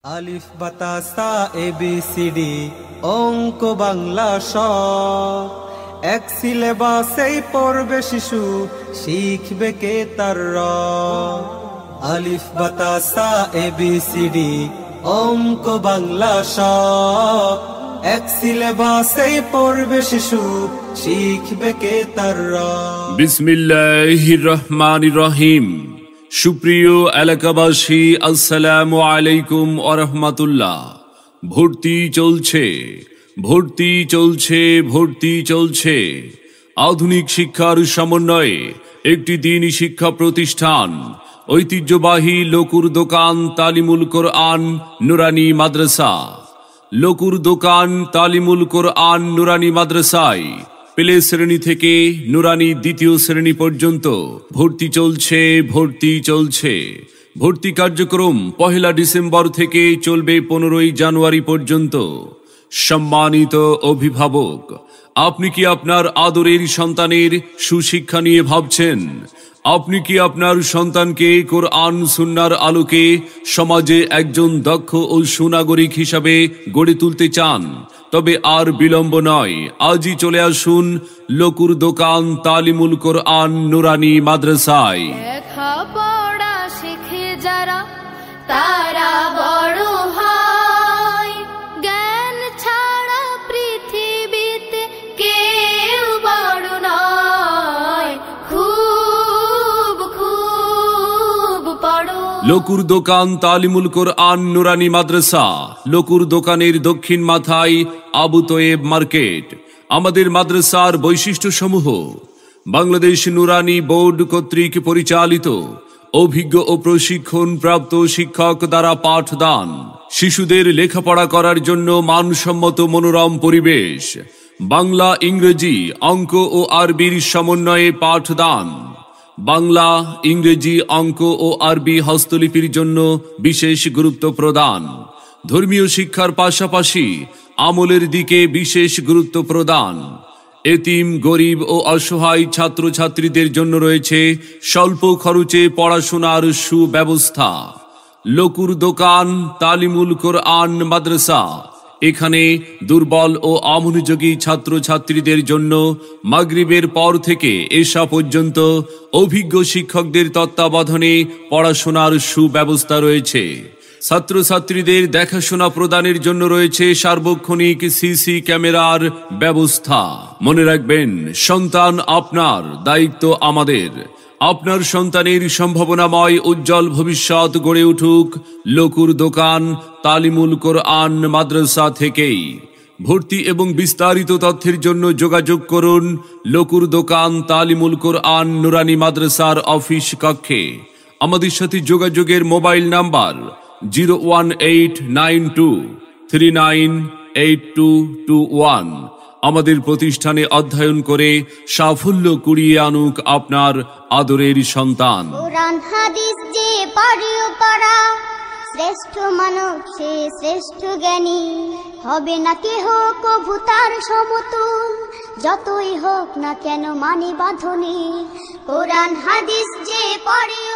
আলিফ বাতা সা ABCD অঙ্ক বাংলা স এক সিলেবাসেই পড়বে শিশু শিখবে কে তার র। আলিফ বাতা সা ABCD অঙ্ক বাংলা স এক সিলেবাসেই পড়বে শিশু শিখবে কে তার র। বিসমিল্লাহির রহমানির রহিম। সুপ্রিয় এলাকাবাসী, আসসালামু আলাইকুম ওয়া রাহমাতুল্লাহ। ভর্তি চলছে, ভর্তি চলছে, ভর্তি চলছে। আধুনিক শিক্ষার সমন্বয়ে একটি দ্বীনি শিক্ষা প্রতিষ্ঠান, ঐতিহ্যবাহী লকুর দোকান তালিমুল কোরআন নুরানি মাদ্রাসা। লকুর দোকান তালিমুল কোরআন নুরানি মাদ্রাসায় প্লে শ্রেণী থেকে নুরানি দ্বিতীয় শ্রেণী পর্যন্ত ভর্তি চলছে, ভর্তি চলছে। ভর্তি কার্যক্রম 1 ডিসেম্বর থেকে চলবে 15 জানুয়ারি পর্যন্ত। সম্মানিত অভিভাবক, আপনি কি আপনার আদরের সন্তানের সুশিক্ষা নিয়ে ভাবছেন? আপনি কি আপনার সন্তানকে কোরআন সুন্নাহর আলোকে সমাজে একজন দক্ষ ও সুনাগরিক হিসাবে গড়ে তুলতে চান? তবে আর বিলম্ব নয়, আজই চলে আসুন লকুর দোকান তালিমুল কোরআন নুরানি মাদ্রাসায়। লেখাপড়া শিখে যারা তারা বড় হয়, জ্ঞান ছাড়া পৃথিবীতে কেউ বড় নয়। খুব খুব পড়ো। লকুর দোকান তালিমুল কোরআন নুরানি মাদ্রাসা, লকুর দোকানের দক্ষিণ মাথায় আবু তয়েব মার্কেট। আমাদের মাদ্রাসার বৈশিষ্ট্য সমূহ: বাংলাদেশ নুরানি বোর্ড কর্তৃক পরিচালিত, অভিজ্ঞ ও প্রশিক্ষণ প্রাপ্ত শিক্ষক দ্বারা পাঠদান, শিশুদের লেখাপড়া করার জন্য মানসম্মত মনোরম পরিবেশ, বাংলা ইংরেজি অঙ্ক ও আরবির সমন্বয়ে পাঠদান, বাংলা ইংরেজি অঙ্ক ও আরবি হস্তলিপির জন্য বিশেষ গুরুত্ব প্রদান, ধর্মীয় শিক্ষার পাশাপাশি আমলের দিকে বিশেষ গুরুত্ব প্রদান। এতিম, গরিব ও অসহায় ছাত্রছাত্রীদের জন্য রয়েছে স্বল্প খরচে পড়াশোনার সুব্যবস্থা। লকুর দোকান তালিমুল কোরআন মাদ্রাসা, এখানে দুর্বল ও অমনোযোগী ছাত্রছাত্রীদের জন্য মাগরিবের পর থেকে এশা পর্যন্ত অভিজ্ঞ শিক্ষকদের তত্ত্বাবধানে পড়াশোনার সুব্যবস্থা রয়েছে। ছাত্রছাত্রীদের দেখাশোনা প্রদানের জন্য রয়েছে সার্বক্ষণিক সিসি ক্যামেরার ব্যবস্থা। মনে রাখবেন, সন্তান আপনার, দায়িত্ব আমাদের। আপনার সন্তানের সম্ভাবনাময় উজ্জ্বল ভবিষ্যৎ গড়ে উঠুক লকুর দোকান তালিমুল কোরআন মাদ্রাসা থেকেই। ভর্তি এবং বিস্তারিত তথ্যের জন্য যোগাযোগ করুন লকুর দোকান তালিমুল কোরআন নুরানি মাদ্রাসার অফিস কক্ষে। আমাদের সাথে যোগাযোগের মোবাইল নাম্বার 01892398221। আমাদের প্রতিষ্ঠানে অধ্যয়ন করে সাফল্য কুড়িয়ে আনুক আপনার আদরের সন্তান। কোরআন হাদিস যে পড়িও পড়া, শ্রেষ্ঠ মানব সে শ্রেষ্ঠ জ্ঞানী। হবে না কেহ কভু তার সমতুল, যতই হোক না কেন মানে বাঁধনি। কোরআন হাদিস যে পড়িও